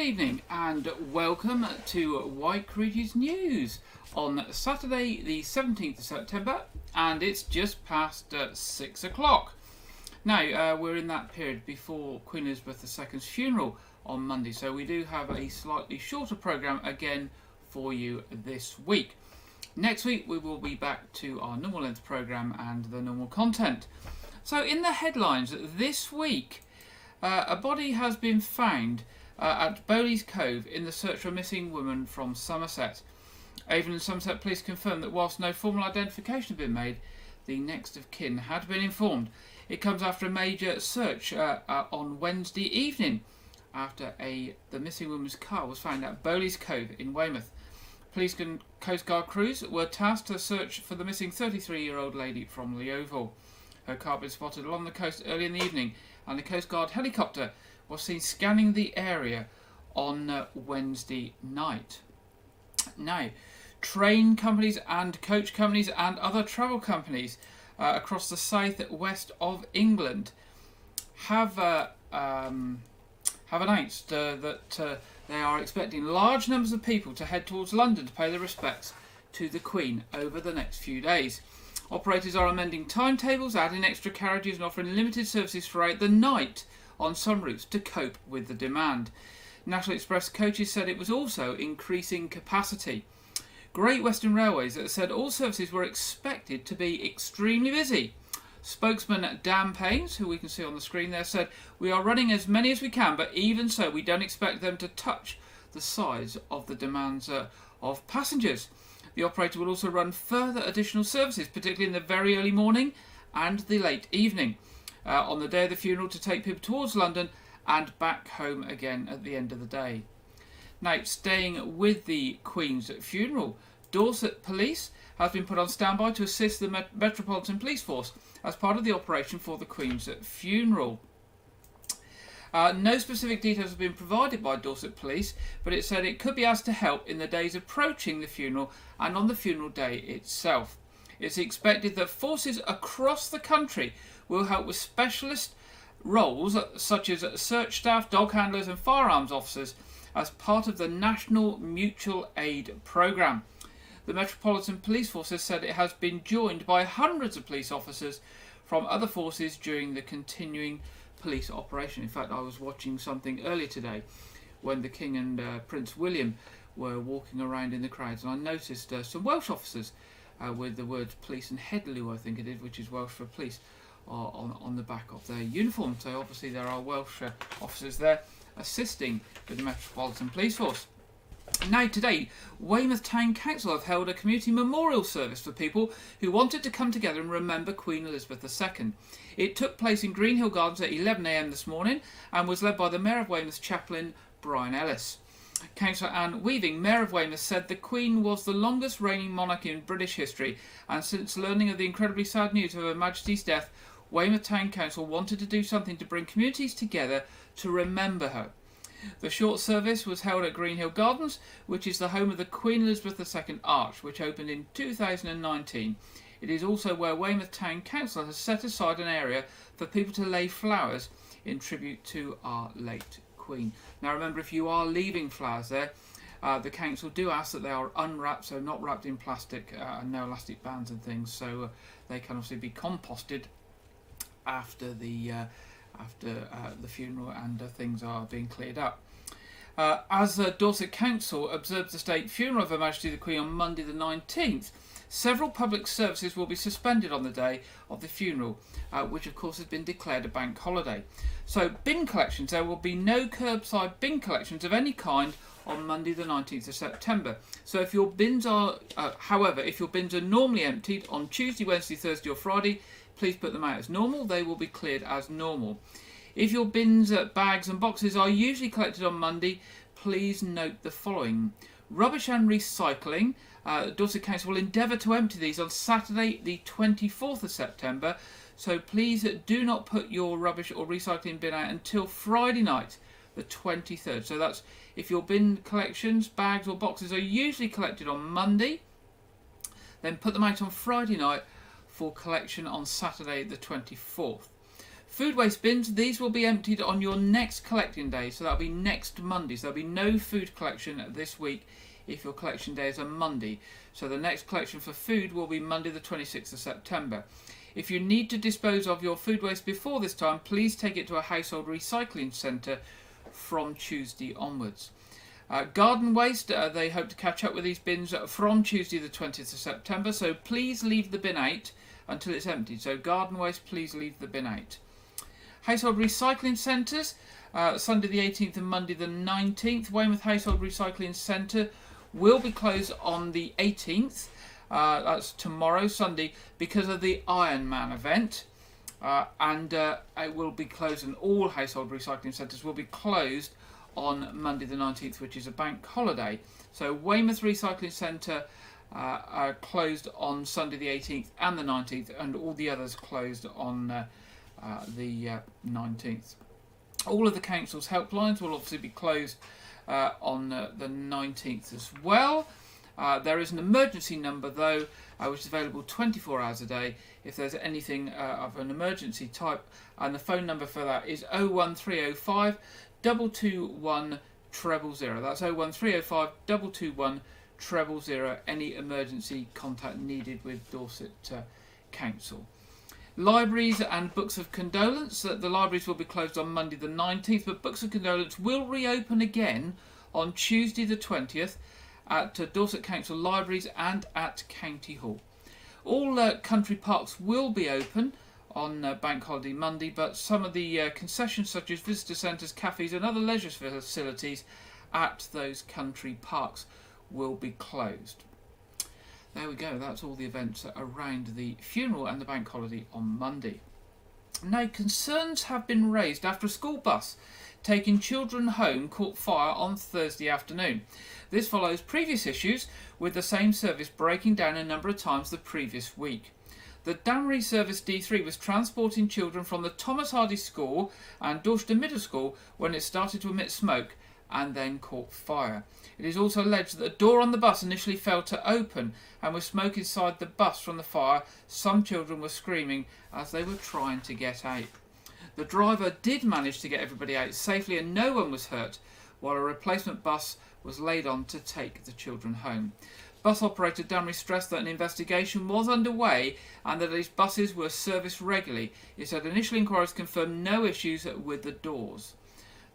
evening and welcome to Wyke Regis News on Saturday the 17th of September, and it's just past 6 o'clock. Now we're in that period before Queen Elizabeth II's funeral on Monday, so we do have a slightly shorter programme again for you this week. Next week we will be back to our normal length programme and the normal content. So in the headlines this week, a body has been found at Bowley's Cove in the search for a missing woman from Somerset. Avon and Somerset Police confirmed that whilst no formal identification had been made, the next of kin had been informed. It comes after a major search on Wednesday evening after the missing woman's car was found at Bowley's Cove in Weymouth. Police and Coast Guard crews were tasked to search for the missing 33-year-old lady from Yeovil. Her car had been spotted along the coast early in the evening, and the Coast Guard helicopter was seen scanning the area on Wednesday night. Now, train companies and coach companies and other travel companies across the south west of England have announced that they are expecting large numbers of people to head towards London to pay their respects to the Queen over the next few days. Operators are amending timetables, adding extra carriages and offering limited services throughout the night on some routes to cope with the demand. National Express coaches said it was also increasing capacity. Great Western Railways said all services were expected to be extremely busy. Spokesman Dan Paynes, who we can see on the screen there, said, "We are running as many as we can, but even so we don't expect them to touch the size of the demands of passengers." The operator will also run further additional services, particularly in the very early morning and the late evening, on the day of the funeral, to take people towards London and back home again at the end of the day. Now, staying with the Queen's funeral, Dorset Police has been put on standby to assist the Metropolitan Police Force as part of the operation for the Queen's funeral. No specific details have been provided by Dorset Police, but it said it could be asked to help in the days approaching the funeral and on the funeral day itself. It's expected that forces across the country will help with specialist roles such as search staff, dog handlers and firearms officers as part of the National Mutual Aid Programme. The Metropolitan Police Force has said it has been joined by hundreds of police officers from other forces during the continuing police operation. In fact, I was watching something earlier today when the King and Prince William were walking around in the crowds, and I noticed some Welsh officers with the words police and headloo, I think it is, which is Welsh for police, on the back of their uniform. So obviously there are Welsh officers there assisting with the Metropolitan Police Force. Now today, Weymouth Town Council have held a community memorial service for people who wanted to come together and remember Queen Elizabeth II. It took place in Greenhill Gardens at 11 a.m. this morning and was led by the Mayor of Weymouth's chaplain, Brian Ellis. Councillor Anne Weaving, Mayor of Weymouth, said the Queen was the longest reigning monarch in British history, and since learning of the incredibly sad news of Her Majesty's death, Weymouth Town Council wanted to do something to bring communities together to remember her. The short service was held at Greenhill Gardens, which is the home of the Queen Elizabeth II Arch, which opened in 2019. It is also where Weymouth Town Council has set aside an area for people to lay flowers in tribute to our late Queen. Now remember, if you are leaving flowers there, the council do ask that they are unwrapped, so not wrapped in plastic and no elastic bands and things, so they can obviously be composted after the funeral and things are being cleared up. As Dorset Council observed the state funeral of Her Majesty the Queen on Monday the 19th, several public services will be suspended on the day of the funeral, which of course has been declared a bank holiday. So bin collections, there will be no curbside bin collections of any kind on Monday the 19th of September. So if your bins are, however, if your bins are normally emptied on Tuesday, Wednesday, Thursday or Friday, please put them out as normal. They will be cleared as normal. If your bins, bags and boxes are usually collected on Monday, please note the following. Rubbish and recycling. Dorset Council will endeavour to empty these on Saturday the 24th of September, so please do not put your rubbish or recycling bin out until Friday night the 23rd. So that's if your bin collections, bags or boxes are usually collected on Monday, then put them out on Friday night for collection on Saturday the 24th. Food waste bins, these will be emptied on your next collecting day, so that'll be next Monday. So there'll be no food collection this week if your collection day is a Monday. So the next collection for food will be Monday the 26th of September. If you need to dispose of your food waste before this time, please take it to a household recycling centre from Tuesday onwards. Garden waste, they hope to catch up with these bins from Tuesday the 20th of September, so please leave the bin out until it's emptied. So garden waste, please leave the bin out. Household recycling centres, Sunday the 18th and Monday the 19th. Weymouth Household Recycling Centre will be closed on the 18th, that's tomorrow, Sunday, because of the Ironman event. And it will be closed, and all household recycling centres will be closed on Monday the 19th, which is a bank holiday. So Weymouth Recycling Centre closed on Sunday the 18th and the 19th, and all the others closed on the 19th. All of the council's helplines will obviously be closed on the 19th as well. There is an emergency number though, which is available 24 hours a day if there's anything of an emergency type, and the phone number for that is 01305 221 000. That's 01305 221 000. Any emergency contact needed with Dorset Council. Libraries and books of condolence. The libraries will be closed on Monday the 19th, but books of condolence will reopen again on Tuesday the 20th at Dorset Council Libraries and at County Hall. All country parks will be open on Bank Holiday Monday, but some of the concessions such as visitor centres, cafes and other leisure facilities at those country parks will be closed. There we go, that's all the events around the funeral and the bank holiday on Monday. Now, concerns have been raised after a school bus taking children home caught fire on Thursday afternoon. This follows previous issues with the same service breaking down a number of times the previous week. The Danbury Service D3 was transporting children from the Thomas Hardy School and Dorset Middle School when it started to emit smoke and then caught fire. It is also alleged that the door on the bus initially failed to open, and with smoke inside the bus from the fire, some children were screaming as they were trying to get out. The driver did manage to get everybody out safely and no one was hurt, while a replacement bus was laid on to take the children home. Bus operator Danbury stressed that an investigation was underway and that these buses were serviced regularly. It said initial inquiries confirmed no issues with the doors.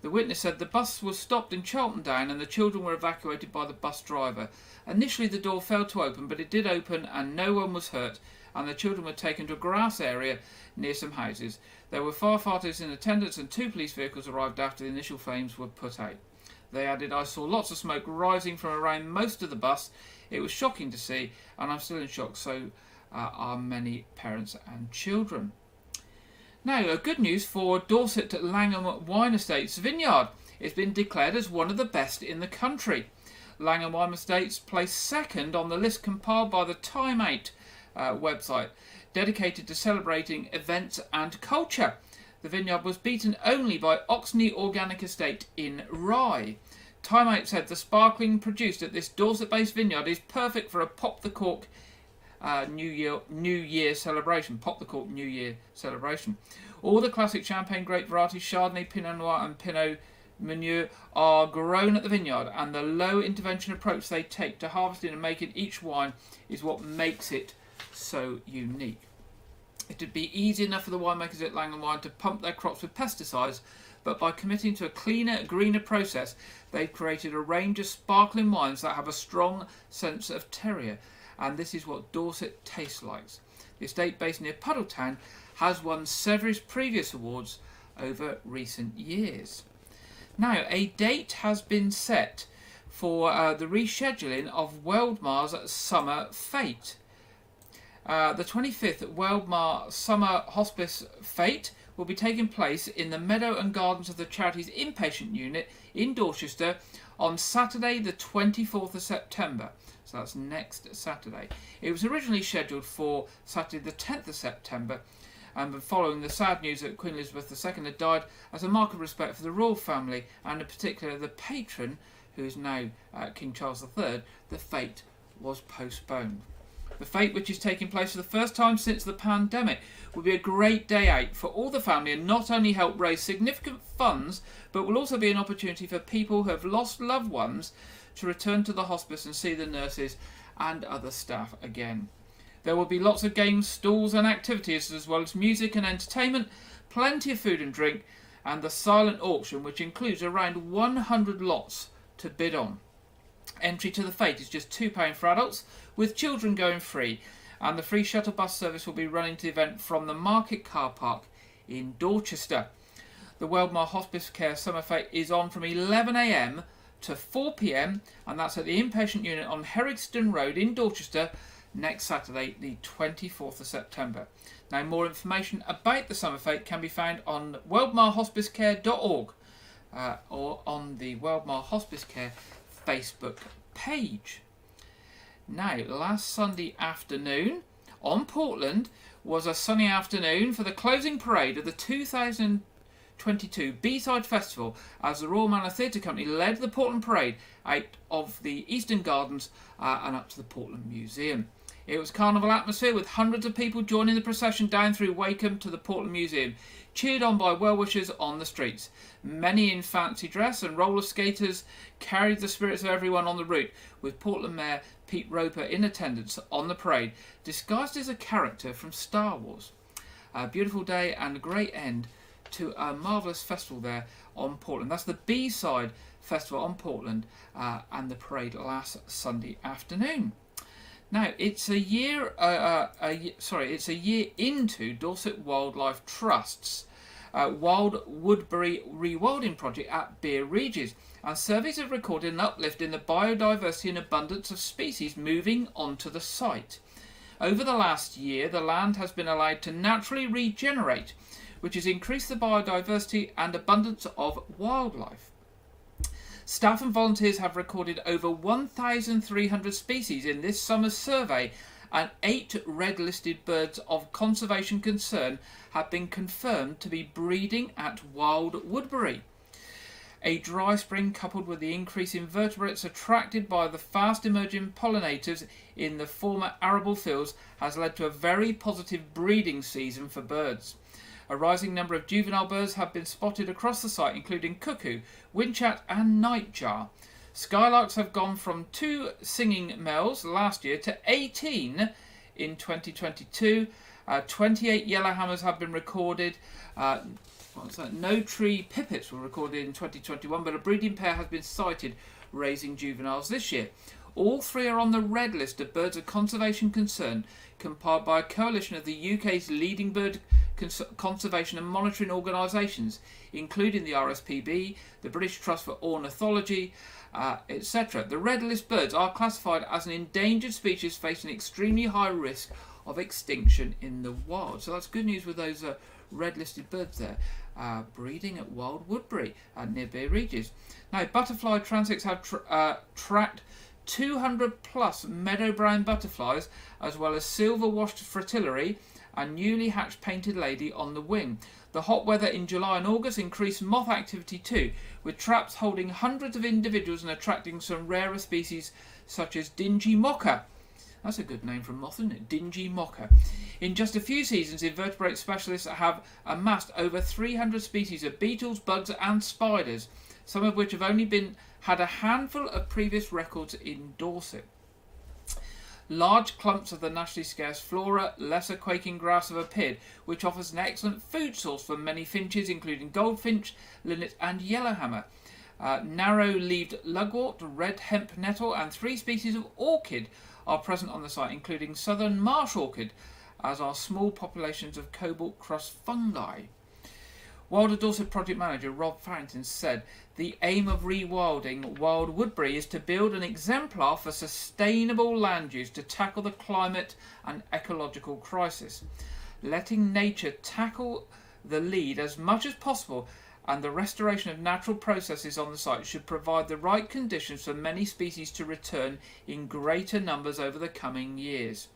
The witness said the bus was stopped in Charlton Down and the children were evacuated by the bus driver. Initially the door failed to open, but it did open and no one was hurt, and the children were taken to a grass area near some houses. There were firefighters in attendance and 2 police vehicles arrived after the initial flames were put out. They added, "I saw lots of smoke rising from around most of the bus. It was shocking to see, and I'm still in shock, so are many parents and children." Now, good news for Dorset Langham Wine Estates Vineyard. It's been declared as one of the best in the country. Langham Wine Estates placed second on the list compiled by the Time Out website, dedicated to celebrating events and culture. The vineyard was beaten only by Oxney Organic Estate in Rye. Time Out said the sparkling produced at this Dorset-based vineyard is perfect for a Pop the Cork New Year celebration. Pop the Cork New Year celebration. All the classic champagne grape varieties, Chardonnay, Pinot Noir and Pinot Meunier, are grown at the vineyard, and the low intervention approach they take to harvesting and making each wine is what makes it so unique. It would be easy enough for the winemakers at Langham Wine to pump their crops with pesticides, but by committing to a cleaner, greener process, they've created a range of sparkling wines that have a strong sense of terroir, and this is what Dorset tastes like. The estate, based near Puddletown, has won several previous awards over recent years. Now, a date has been set for the rescheduling of Weldmar's Summer Fete. The 25th Weldmar Summer Hospice Fete will be taking place in the Meadow and Gardens of the charity's inpatient unit in Dorchester on Saturday the 24th of September. So that's next Saturday. It was originally scheduled for Saturday the 10th of September, and following the sad news that Queen Elizabeth II had died, as a mark of respect for the royal family and in particular the patron, who is now King Charles III, the fete was postponed. The fete, which is taking place for the first time since the pandemic, will be a great day out for all the family and not only help raise significant funds, but will also be an opportunity for people who have lost loved ones to return to the hospice and see the nurses and other staff again. There will be lots of games, stalls and activities, as well as music and entertainment, plenty of food and drink, and the silent auction, which includes around 100 lots to bid on. Entry to the fete is just £2 for adults, with children going free, and the free shuttle bus service will be running to the event from the Market Car Park in Dorchester. The Weymouth Hospice Care Summer Fete is on from 11 a.m. to 4 p.m, and that's at the inpatient unit on Herrigston Road in Dorchester next Saturday, the 24th of September. Now, more information about the Summer Fete can be found on weldmarhospicecare.org or on the Weldmar Hospice Care Facebook page. Now, last Sunday afternoon on Portland was a sunny afternoon for the closing parade of the 2022 B-Side Festival, as the Royal Manor Theatre Company led the Portland Parade out of the Eastern Gardens and up to the Portland Museum. It was carnival atmosphere, with hundreds of people joining the procession down through Wyke to the Portland Museum, cheered on by well-wishers on the streets. Many in fancy dress and roller skaters carried the spirits of everyone on the route, with Portland Mayor Pete Roper in attendance on the parade, disguised as a character from Star Wars. A beautiful day and a great end to a marvellous festival there on Portland. That's the B-Side Festival on Portland and the parade last Sunday afternoon. Now, it's a year into Dorset Wildlife Trust's Wild Woodbury Rewilding Project at Regis, and surveys have recorded an uplift in the biodiversity and abundance of species moving onto the site. Over the last year, the land has been allowed to naturally regenerate, which has increased the biodiversity and abundance of wildlife. Staff and volunteers have recorded over 1,300 species in this summer's survey, and 8 red-listed birds of conservation concern have been confirmed to be breeding at Wild Woodbury. A dry spring, coupled with the increase in vertebrates attracted by the fast emerging pollinators in the former arable fields, has led to a very positive breeding season for birds. A rising number of juvenile birds have been spotted across the site, including cuckoo, windchat and nightjar. Skylarks have gone from 2 singing males last year to 18 in 2022. 28 yellowhammers have been recorded. No tree pipits were recorded in 2021, but a breeding pair has been sighted raising juveniles this year. All 3 are on the red list of birds of conservation concern, compiled by a coalition of the UK's leading bird conservation and monitoring organisations, including the RSPB, the British Trust for Ornithology, etc. The red list birds are classified as an endangered species facing extremely high risk of extinction in the wild. So that's good news with those red listed birds there, breeding at Wild Woodbury near Regis. Now, butterfly transects have tracked 200 plus meadow brown butterflies, as well as silver washed fritillary and newly hatched painted lady on the wing. The hot weather in July and August increased moth activity too, with traps holding hundreds of individuals and attracting some rarer species such as dingy mocha. That's a good name for a moth, isn't it? Dingy mocha. In just a few seasons, invertebrate specialists have amassed over 300 species of beetles, bugs and spiders, some of which have only had a handful of previous records in Dorset. Large clumps of the nationally scarce flora, lesser quaking grass have appeared, which offers an excellent food source for many finches, including goldfinch, linnet and yellowhammer. Narrow-leaved lugwort, red hemp nettle and 3 species of orchid are present on the site, including southern marsh orchid, as are small populations of cobalt crust fungi. Wilder Dorset project manager Rob Farrington said, "The aim of rewilding Wild Woodbury is to build an exemplar for sustainable land use to tackle the climate and ecological crisis. Letting nature tackle the lead as much as possible, and the restoration of natural processes on the site should provide the right conditions for many species to return in greater numbers over the coming years.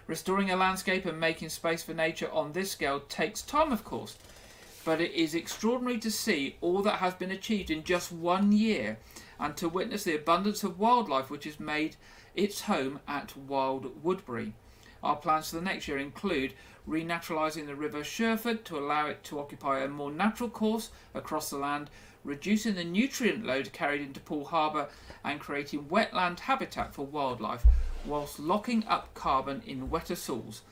Restoring a landscape and making space for nature on this scale takes time, of course, but it is extraordinary to see all that has been achieved in just 1 year, and to witness the abundance of wildlife which has made its home at Wild Woodbury. Our plans for the next year include renaturalising the River Sherford to allow it to occupy a more natural course across the land, reducing the nutrient load carried into Poole Harbour and creating wetland habitat for wildlife, whilst locking up carbon in wetter soils,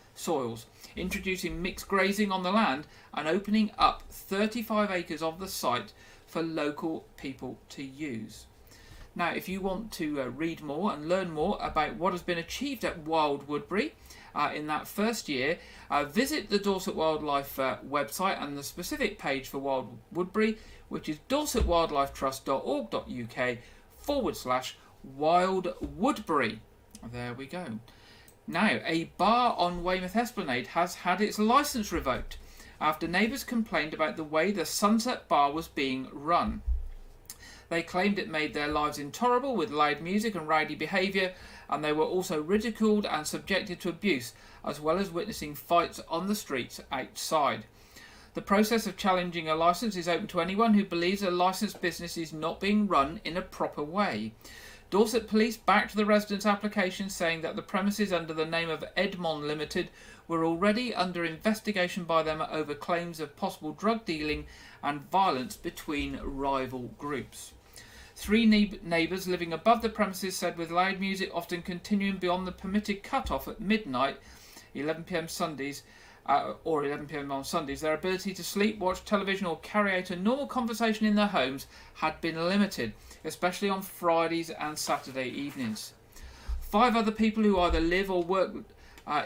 introducing mixed grazing on the land and opening up 35 acres of the site for local people to use. Now, if you want to read more and learn more about what has been achieved at Wild Woodbury in that first year, visit the Dorset Wildlife website and the specific page for Wild Woodbury, which is dorsetwildlifetrust.org.uk/Wild Woodbury. There we go. Now, a bar on Weymouth Esplanade has had its licence revoked after neighbours complained about the way the Sunset Bar was being run. They claimed it made their lives intolerable with loud music and rowdy behaviour, and they were also ridiculed and subjected to abuse, as well as witnessing fights on the streets outside. The process of challenging a licence is open to anyone who believes a licensed business is not being run in a proper way. Dorset Police backed the residents' application, saying that the premises under the name of Edmond Limited were already under investigation by them over claims of possible drug dealing and violence between rival groups. 3 neighbours living above the premises said with loud music often continuing beyond the permitted cut-off at midnight, 11 p.m. Sundays, or 11 p.m. on Sundays, their ability to sleep, watch television or carry out a normal conversation in their homes had been limited, especially on Fridays and Saturday evenings. 5 other people who either live or work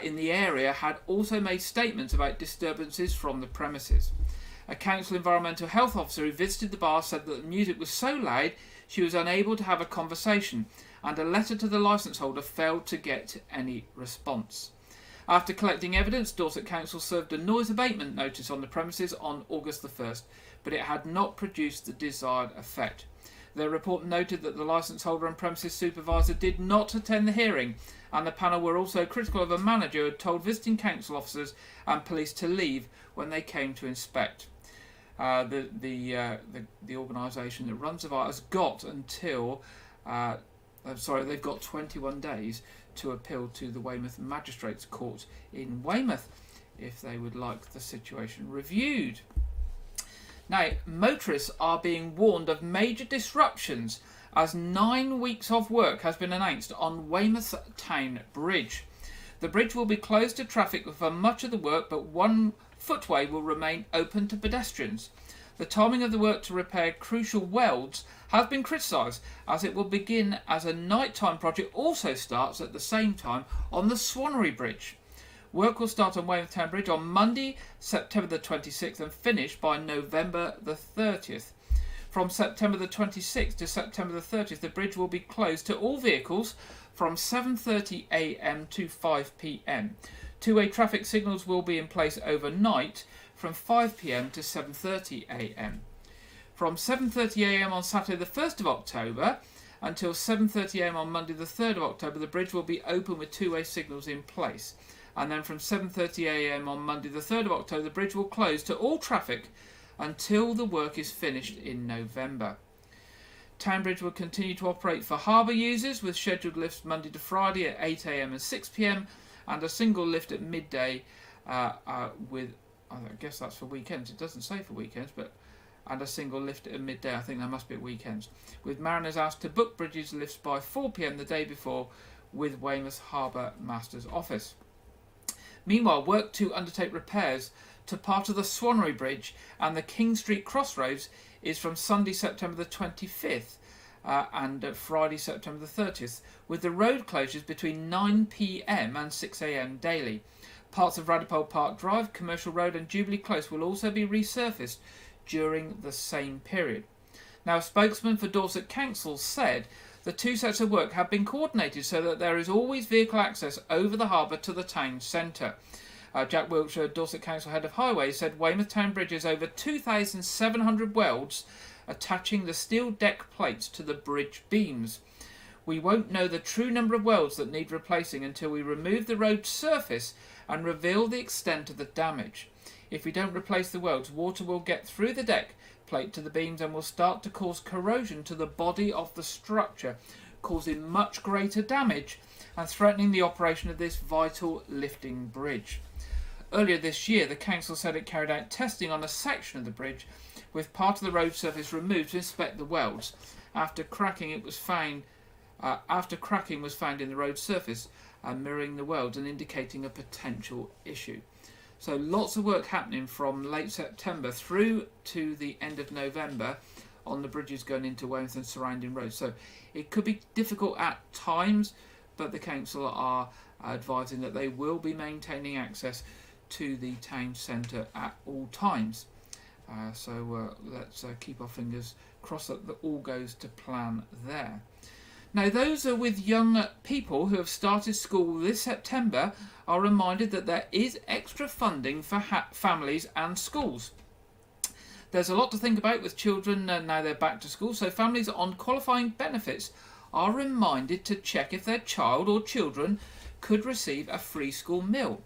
in the area had also made statements about disturbances from the premises. A council environmental health officer who visited the bar said that the music was so loud she was unable to have a conversation, and a letter to the licence holder failed to get any response. After collecting evidence, Dorset Council served a noise abatement notice on the premises on August the 1st, but it had not produced the desired effect. Their report noted that the licence holder and premises supervisor did not attend the hearing, and the panel were also critical of a manager who had told visiting council officers and police to leave when they came to inspect. The organisation that runs the bar has got until they've got 21 days to appeal to the Weymouth Magistrates Court in Weymouth if they would like the situation reviewed. Now, motorists are being warned of major disruptions as 9 weeks of work has been announced on Weymouth Town Bridge. The bridge will be closed to traffic for much of the work, but one footway will remain open to pedestrians. The timing of the work to repair crucial welds has been criticised, as it will begin as a nighttime project also starts at the same time on the Swannery Bridge. Work will start on Weymouth Town Bridge on Monday, September the 26th and finish by November the 30th. From September the 26th to September the 30th, the bridge will be closed to all vehicles from 7:30 a.m. to 5 p.m. Two-way traffic signals will be in place overnight from 5 p.m. to 7:30 a.m. From 7:30 a.m. on Saturday the 1st of October until 7:30 a.m. on Monday the 3rd of October, the bridge will be open with two-way signals in place. And then from 7:30 a.m. on Monday the 3rd of October, the bridge will close to all traffic until the work is finished in November. Town Bridge will continue to operate for harbour users with scheduled lifts Monday to Friday at 8 a.m. and 6 p.m. and a single lift at midday with, I guess that's for weekends, it doesn't say for weekends, but and a single lift at midday, I think that must be at weekends, with mariners asked to book bridges lifts by 4 p.m. the day before with Weymouth Harbour Master's Office. Meanwhile, work to undertake repairs to part of the Swannery Bridge and the King Street Crossroads is from Sunday, September the 25th and Friday, September the 30th, with the road closures between 9 p.m. and 6 a.m. daily. Parts of Radipole Park Drive, Commercial Road and Jubilee Close will also be resurfaced during the same period. Now, a spokesman for Dorset Council said the two sets of work have been coordinated so that there is always vehicle access over the harbour to the town centre. Jack Wiltshire, Dorset Council Head of Highways, said Weymouth Town Bridge has over 2,700 welds attaching the steel deck plates to the bridge beams. We won't know the true number of welds that need replacing until we remove the road surface and reveal the extent of the damage. If we don't replace the welds, water will get through the deck plate to the beams and will start to cause corrosion to the body of the structure, causing much greater damage and threatening the operation of this vital lifting bridge. Earlier this year, the council said it carried out testing on a section of the bridge with part of the road surface removed to inspect the welds after cracking was found in the road surface, mirroring the welds and indicating a potential issue. So lots of work happening from late September through to the end of November on the bridges going into Weymouth and surrounding roads. So it could be difficult at times, but the council are advising that they will be maintaining access to the town centre at all times. So let's keep our fingers crossed that all goes to plan there. Now, those are with young people who have started school this September are reminded that there is extra funding for families and schools. There's a lot to think about with children now they're back to school, so families on qualifying benefits are reminded to check if their child or children could receive a free school meal.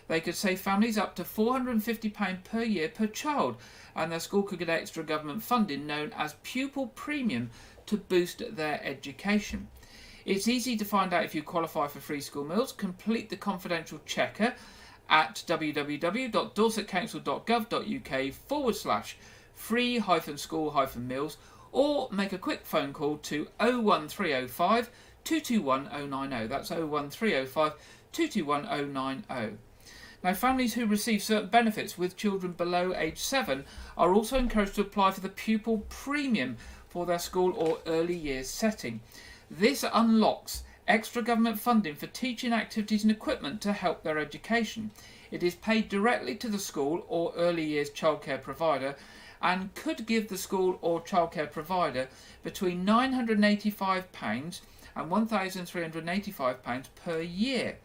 They could save families up to £450 per year per child, and their school could get extra government funding known as pupil premium to boost their education. It's easy to find out if you qualify for free school meals. Complete the confidential checker at www.dorsetcouncil.gov.uk/free-school-meals, or make a quick phone call to 01305 221 090. That's 01305 221 090. Now, families who receive certain benefits with children below age 7 are also encouraged to apply for the pupil premium for their school or early years setting. This unlocks extra government funding for teaching activities and equipment to help their education. It is paid directly to the school or early years childcare provider and could give the school or childcare provider between £985 and £1,385 per year.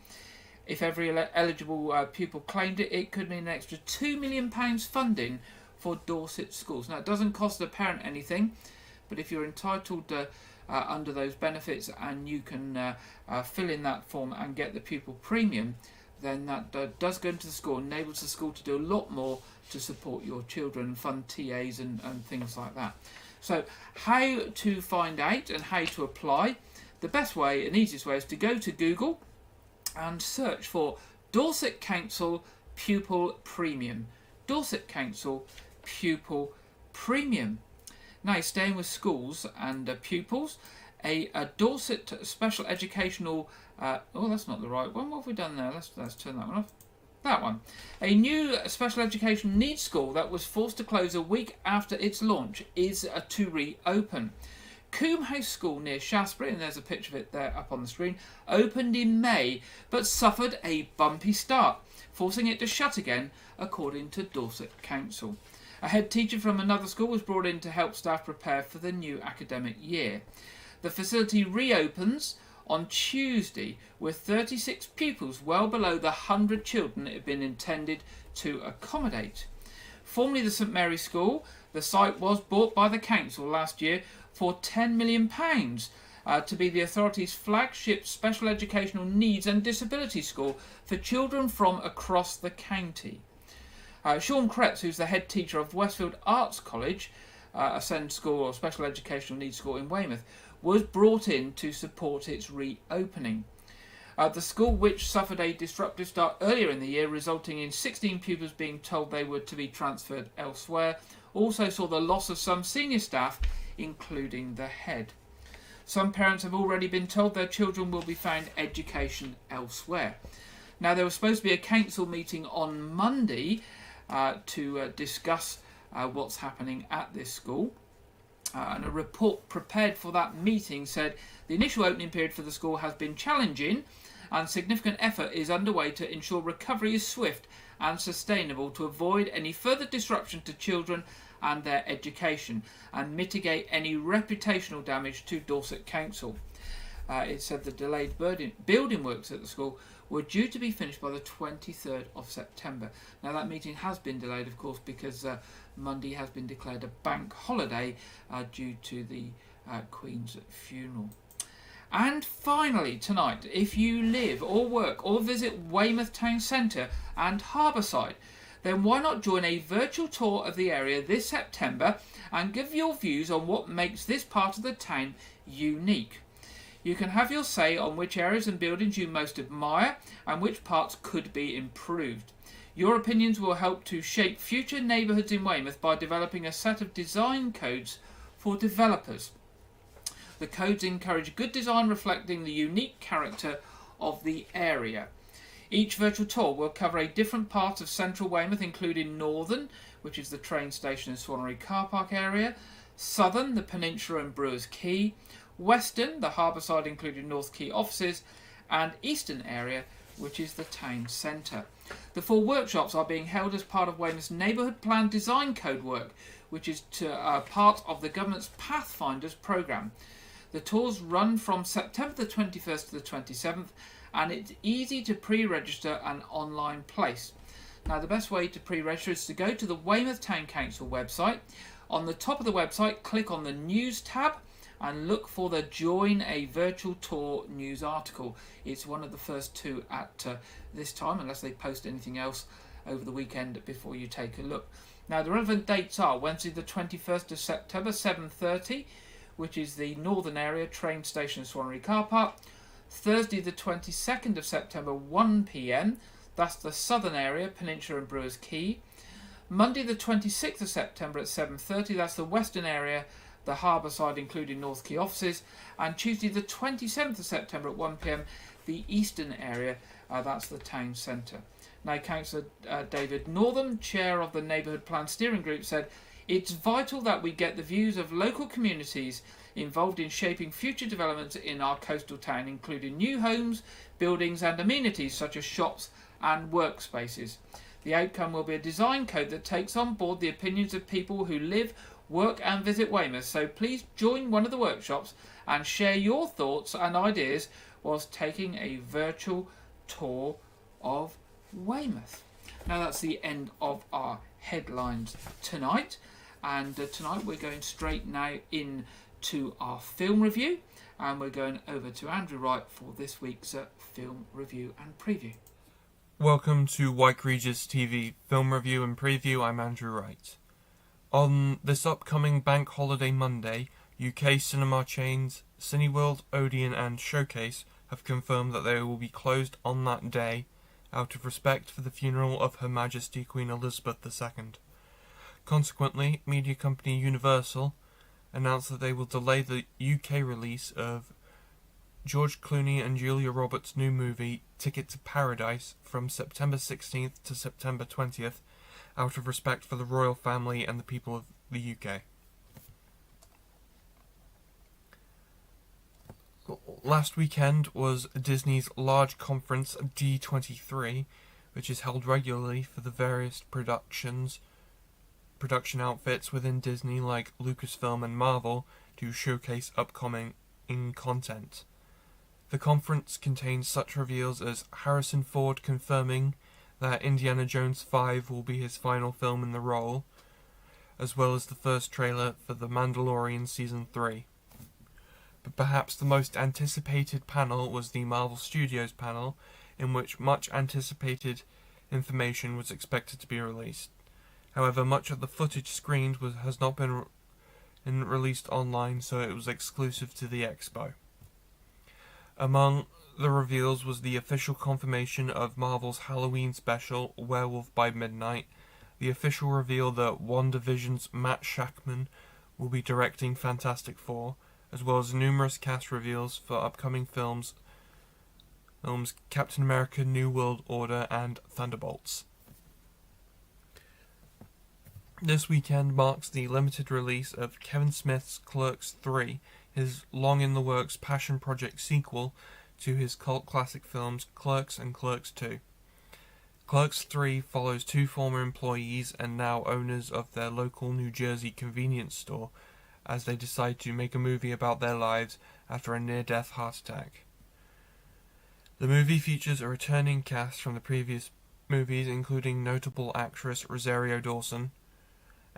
If every eligible pupil claimed it, it could mean an extra £2 million funding for Dorset schools. Now, it doesn't cost the parent anything, but if you're entitled under those benefits and you can fill in that form and get the pupil premium, then that does go into the school and enables the school to do a lot more to support your children and fund TAs and things like that. So how to find out and how to apply? The best way and easiest way is to go to Google and search for Dorset Council Pupil Premium. Dorset Council Pupil Premium. Now, staying with schools and pupils, a Dorset Special Educational... oh, that's not the right one. What have we done there? Let's turn that one off. That one. A new special education needs school that was forced to close a week after its launch is to reopen. Coombe House School near Shaftesbury, and there's a picture of it there up on the screen, opened in May but suffered a bumpy start, forcing it to shut again, according to Dorset Council. A head teacher from another school was brought in to help staff prepare for the new academic year. The facility reopens on Tuesday with 36 pupils, well below the 100 children it had been intended to accommodate. Formerly the St Mary's School, the site was bought by the council last year for £10 million to be the authority's flagship special educational needs and disability school for children from across the county. Sean Kretz, who's the head teacher of Westfield Arts College, a SEND school or special educational needs school in Weymouth, was brought in to support its reopening. The school, which suffered a disruptive start earlier in the year, resulting in 16 pupils being told they were to be transferred elsewhere, also saw the loss of some senior staff, including the head. Some parents have already been told their children will be found education elsewhere. Now, there was supposed to be a council meeting on Monday to discuss what's happening at this school. And a report prepared for that meeting said the initial opening period for the school has been challenging and significant effort is underway to ensure recovery is swift and sustainable to avoid any further disruption to children and their education and mitigate any reputational damage to Dorset Council. It said the delayed building works at the school were due to be finished by the 23rd of September. Now, that meeting has been delayed, of course, because Monday has been declared a bank holiday due to the Queen's funeral. And finally, tonight, if you live or work or visit Weymouth Town Centre and Harbourside, then why not join a virtual tour of the area this September and give your views on what makes this part of the town unique. You can have your say on which areas and buildings you most admire and which parts could be improved. Your opinions will help to shape future neighbourhoods in Weymouth by developing a set of design codes for developers. The codes encourage good design reflecting the unique character of the area. Each virtual tour will cover a different part of central Weymouth, including Northern, which is the train station and Swannery car park area, Southern, the Peninsula and Brewers Quay, Western, the harbour side including North Quay offices, and Eastern area, which is the town centre. The 4 workshops are being held as part of Weymouth's Neighbourhood Plan Design Code work, which is part of the government's Pathfinders programme. The tours run from September the 21st to the 27th, and it's easy to pre-register an online place. Now, the best way to pre-register is to go to the Weymouth Town Council website. On the top of the website, click on the News tab and look for the Join a Virtual Tour news article. It's one of the first 2 at this time, unless they post anything else over the weekend before you take a look. Now, the relevant dates are Wednesday the 21st of September, 7:30, which is the Northern area, train station and Swannery car park. Thursday the 22nd of September, 1 p.m, that's the Southern area, Peninsula and Brewers Quay. Monday the 26th of September at 7:30, that's the Western area, the harbour side including North Quay offices. And Tuesday the 27th of September at 1 p.m, the Eastern area, that's the town centre. Now, Councillor David Northam, chair of the Neighbourhood Plan Steering Group, said, "It's vital that we get the views of local communities involved in shaping future developments in our coastal town, including new homes, buildings and amenities such as shops and workspaces. The outcome will be a design code that takes on board the opinions of people who live, work and visit Weymouth. So please join one of the workshops and share your thoughts and ideas whilst taking a virtual tour of Weymouth." Now, that's the end of our headlines tonight. And tonight we're going straight now into our film review. And we're going over to Andrew Wright for this week's film review and preview. Welcome to Wyke Regis TV Film Review and Preview. I'm Andrew Wright. On this upcoming Bank Holiday Monday, UK cinema chains Cineworld, Odeon and Showcase have confirmed that they will be closed on that day out of respect for the funeral of Her Majesty Queen Elizabeth II. Consequently, media company Universal announced that they will delay the UK release of George Clooney and Julia Roberts' new movie Ticket to Paradise from September 16th to September 20th out of respect for the royal family and the people of the UK. Last weekend was Disney's large conference D23, which is held regularly for the various production outfits within Disney like Lucasfilm and Marvel to showcase upcoming content. The conference contains such reveals as Harrison Ford confirming that Indiana Jones 5 will be his final film in the role, as well as the first trailer for The Mandalorian Season 3. But perhaps the most anticipated panel was the Marvel Studios panel, in which much anticipated information was expected to be released. However, much of the footage screened has not been released online, so it was exclusive to the expo. Among the reveals was the official confirmation of Marvel's Halloween special, Werewolf by Midnight, the official reveal that WandaVision's Matt Shakman will be directing Fantastic Four, as well as numerous cast reveals for upcoming films Captain America New World Order and Thunderbolts. This weekend marks the limited release of Kevin Smith's Clerks 3, his long-in-the-works passion project sequel to his cult classic films Clerks and Clerks 2. Clerks 3 follows 2 former employees and now owners of their local New Jersey convenience store as they decide to make a movie about their lives after a near-death heart attack. The movie features a returning cast from the previous movies, including notable actress Rosario Dawson,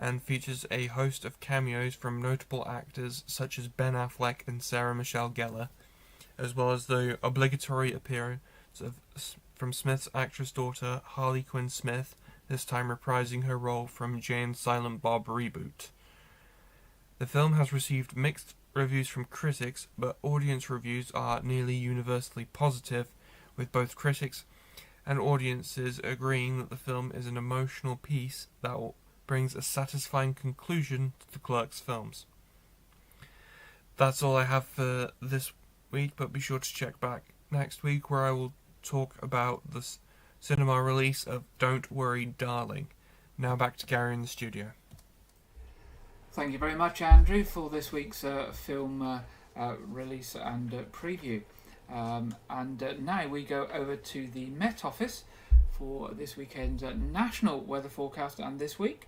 and features a host of cameos from notable actors such as Ben Affleck and Sarah Michelle Gellar, as well as the obligatory appearance from Smith's actress daughter Harley Quinn Smith, this time reprising her role from Jay and Silent Bob reboot. The film has received mixed reviews from critics, but audience reviews are nearly universally positive, with both critics and audiences agreeing that the film is an emotional piece that brings a satisfying conclusion to the Clerks films. That's all I have for this week, but be sure to check back next week where I will talk about the cinema release of Don't Worry Darling. Now back to Gary in the studio. Thank you very much, Andrew, for this week's film release and preview. Now we go over to the Met Office for this weekend's national weather forecast, and this week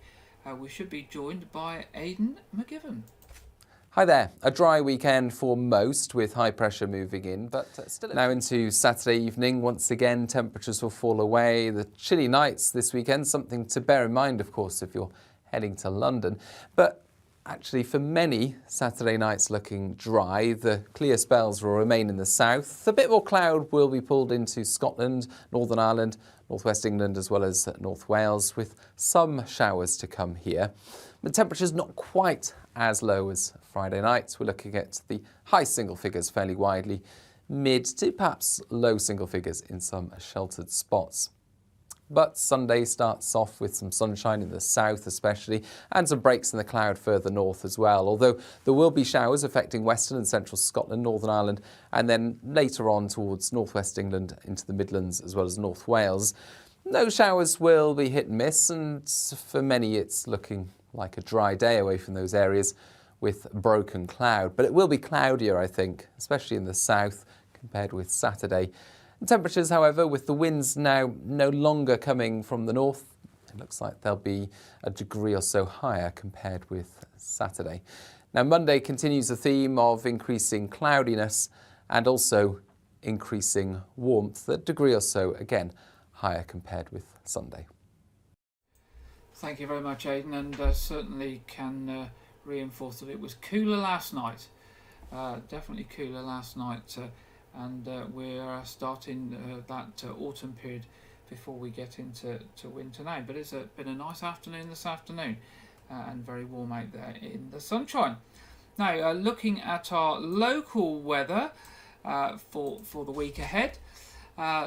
we should be joined by Aidan McGivern. Hi there. A dry weekend for most, with high pressure moving in, but still now into Saturday evening. Once again, temperatures will fall away. The chilly nights this weekend, something to bear in mind, of course, if you're heading to London. But actually, for many, Saturday nights looking dry. The clear spells will remain in the south. A bit more cloud will be pulled into Scotland, Northern Ireland, North West England, as well as North Wales, with some showers to come here. The temperature's not quite as low as Friday night. We're looking at the high single figures fairly widely, mid to perhaps low single figures in some sheltered spots. But Sunday starts off with some sunshine in the south especially, and some breaks in the cloud further north as well, although there will be showers affecting western and central Scotland, Northern Ireland, and then later on towards northwest England into the Midlands as well as North Wales. No showers will be hit and miss, and for many it's looking like a dry day away from those areas with broken cloud. But it will be cloudier, I think, especially in the south compared with Saturday. Temperatures, however, with the winds now no longer coming from the north, it looks like they'll be a degree or so higher compared with Saturday. Now, Monday continues the theme of increasing cloudiness and also increasing warmth, a degree or so, again, higher compared with Sunday. Thank you very much, Aidan, and certainly can reinforce that it was cooler last night. Definitely cooler last night. And we're starting that autumn period before we get into winter now. But it's been a nice afternoon this afternoon and very warm out there in the sunshine. Now, looking at our local weather for the week ahead.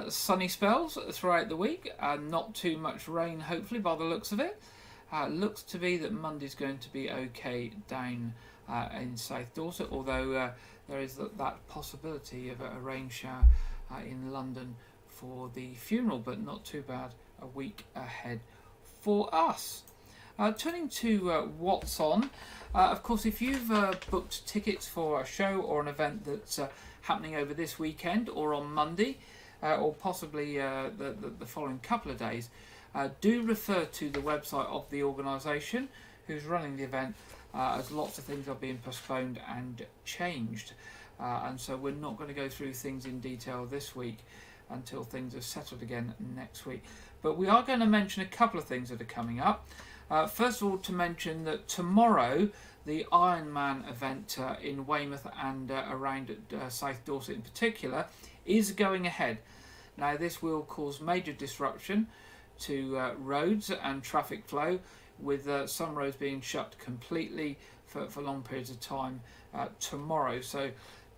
Sunny spells throughout the week, not too much rain, hopefully, by the looks of it. Looks to be that Monday's going to be okay down in South Dorset, although there is that possibility of a rain shower in London for the funeral, but not too bad a week ahead for us. Turning to what's on, of course, if you've booked tickets for a show or an event that's happening over this weekend or on Monday, or possibly the following couple of days, do refer to the website of the organisation who's running the event, as lots of things are being postponed and changed. And so we're not going to go through things in detail this week until things are settled again next week. But we are going to mention a couple of things that are coming up. First of all, to mention that tomorrow, the Ironman event in Weymouth and around South Dorset in particular is going ahead. Now, this will cause major disruption to roads and traffic flow, with some roads being shut completely for long periods of time tomorrow. So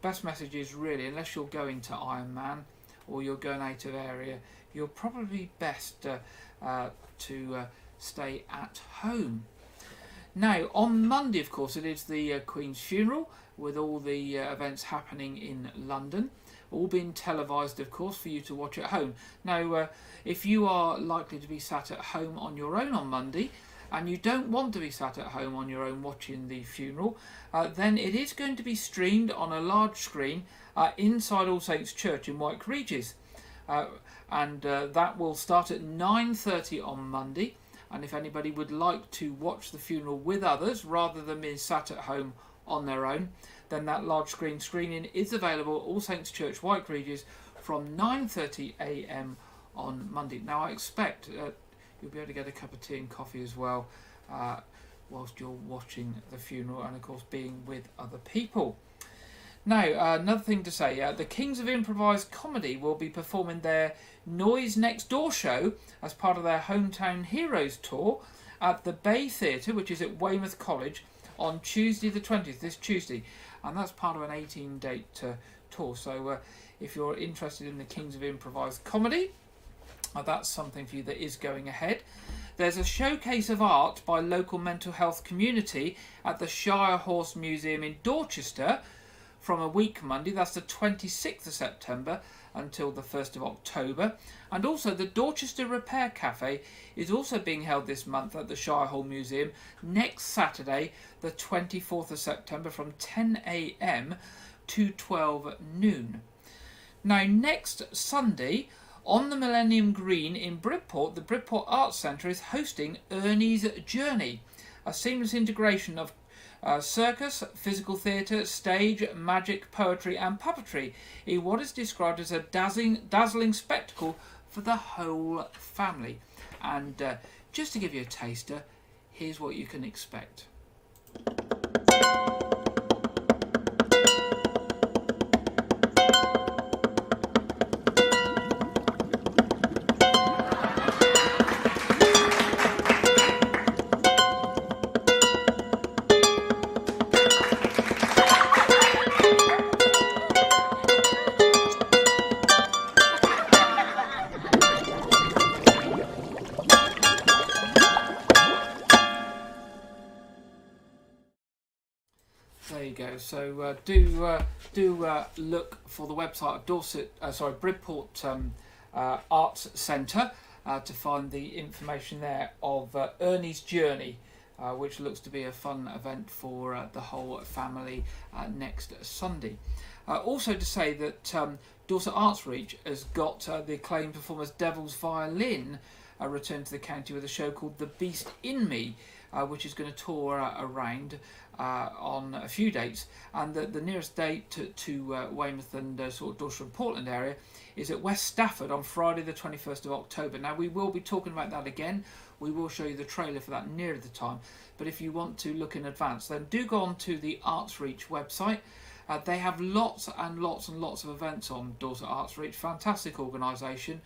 best message is really, unless you're going to Ironman or you're going out of area, you're probably best to stay at home. Now, on Monday, of course, it is the Queen's funeral, with all the events happening in London, all being televised, of course, for you to watch at home. Now, if you are likely to be sat at home on your own on Monday, and you don't want to be sat at home on your own watching the funeral, then it is going to be streamed on a large screen inside All Saints Church in Wyke, Regis. And that will start at 9:30 on Monday. And if anybody would like to watch the funeral with others, rather than being sat at home on their own, then that large screen screening is available at All Saints Church, Wyke, Regis, from 9:30 a.m. on Monday. Now, I expect you'll be able to get a cup of tea and coffee as well whilst you're watching the funeral, and of course being with other people. Now, another thing to say, the Kings of Improvised Comedy will be performing their Noise Next Door show as part of their Hometown Heroes tour at the Bay Theatre, which is at Weymouth College, on Tuesday the 20th, this Tuesday, and that's part of an 18-date tour. So if you're interested in the Kings of Improvised Comedy, that's something for you that is going ahead. There's a showcase of art by local mental health community at the Shire Horse Museum in Dorchester from a week Monday, that's the 26th of September, until the 1st of October. And also the Dorchester Repair Cafe is also being held this month at the Shire Hall Museum next Saturday, the 24th of September, from 10 a.m. to 12 noon. Now, next Sunday, on the Millennium Green in Bridport, the Bridport Arts Centre is hosting Ernie's Journey, a seamless integration of circus, physical theatre, stage, magic, poetry and puppetry in what is described as a dazzling spectacle for the whole family. And just to give you a taster, here's what you can expect. There you go. So do look for the website of Bridport Arts Centre to find the information there of Ernie's Journey, which looks to be a fun event for the whole family next Sunday. Also to say that Dorset Arts Reach has got the acclaimed performers Devil's Violin return to the county with a show called The Beast in Me, which is going to tour around on a few dates, and the nearest date to Weymouth and sort of Dorset and Portland area is at West Stafford on Friday the 21st of October. Now we will be talking about that again. We will show you the trailer for that nearer the time, but if you want to look in advance, then do go on to the Arts Reach website. They have lots and lots and lots of events on Dorset Arts Reach. Fantastic organisation.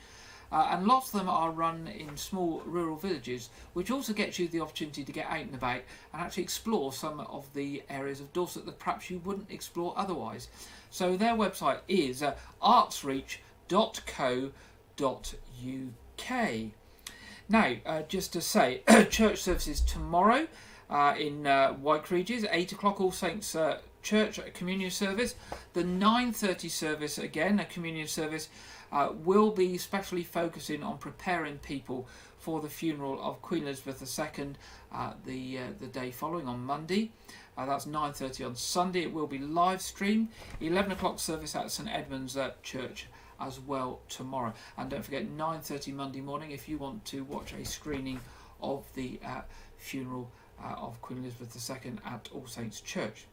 And lots of them are run in small rural villages, which also gets you the opportunity to get out and about and actually explore some of the areas of Dorset that perhaps you wouldn't explore otherwise. So their website is artsreach.co.uk. Now, just to say, church services tomorrow in Wyke, Regis, 8 o'clock, All Saints Church communion service. The 9:30 service, again, a communion service, will be specially focusing on preparing people for the funeral of Queen Elizabeth II the day following on Monday. That's 9:30 on Sunday. It will be live streamed. 11 o'clock service at St Edmund's Church as well tomorrow. And don't forget, 9:30 Monday morning if you want to watch a screening of the funeral of Queen Elizabeth II at All Saints Church.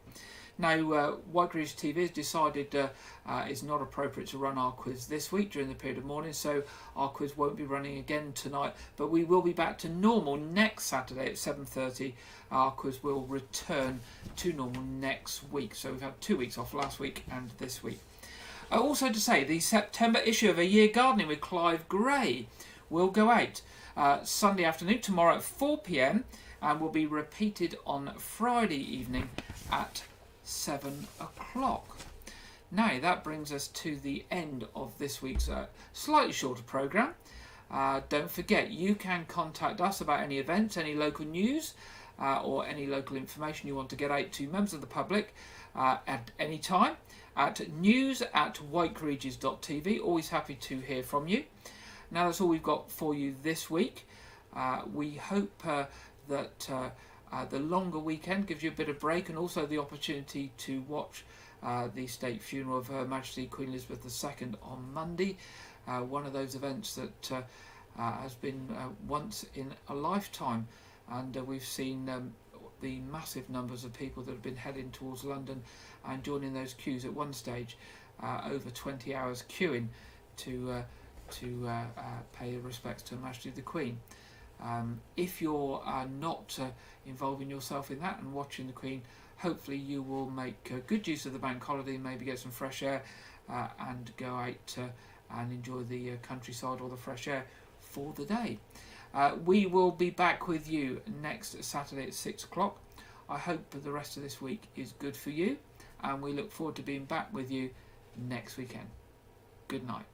Now, Wyke Regis TV has decided it's not appropriate to run our quiz this week during the period of mourning, so our quiz won't be running again tonight, but we will be back to normal next Saturday at 7:30. Our quiz will return to normal next week, so we've had 2 weeks off, last week and this week. Also to say, the September issue of A Year Gardening with Clive Gray will go out Sunday afternoon, tomorrow at 4 p.m, and will be repeated on Friday evening at 7 o'clock. Now that brings us to the end of this week's slightly shorter programme. Don't forget, you can contact us about any events, any local news or any local information you want to get out to members of the public at any time at news@wykeregis.tv. Always happy to hear from you. Now that's all we've got for you this week. We hope that the longer weekend gives you a bit of break and also the opportunity to watch the state funeral of Her Majesty Queen Elizabeth II on Monday. One of those events that has been once in a lifetime, and we've seen the massive numbers of people that have been heading towards London and joining those queues at one stage, over 20 hours queuing to pay respects to Her Majesty the Queen. If you're not involving yourself in that and watching the Queen, hopefully you will make good use of the bank holiday, maybe get some fresh air and go out and enjoy the countryside or the fresh air for the day. We will be back with you next Saturday at 6 o'clock. I hope that the rest of this week is good for you, and we look forward to being back with you next weekend. Good night.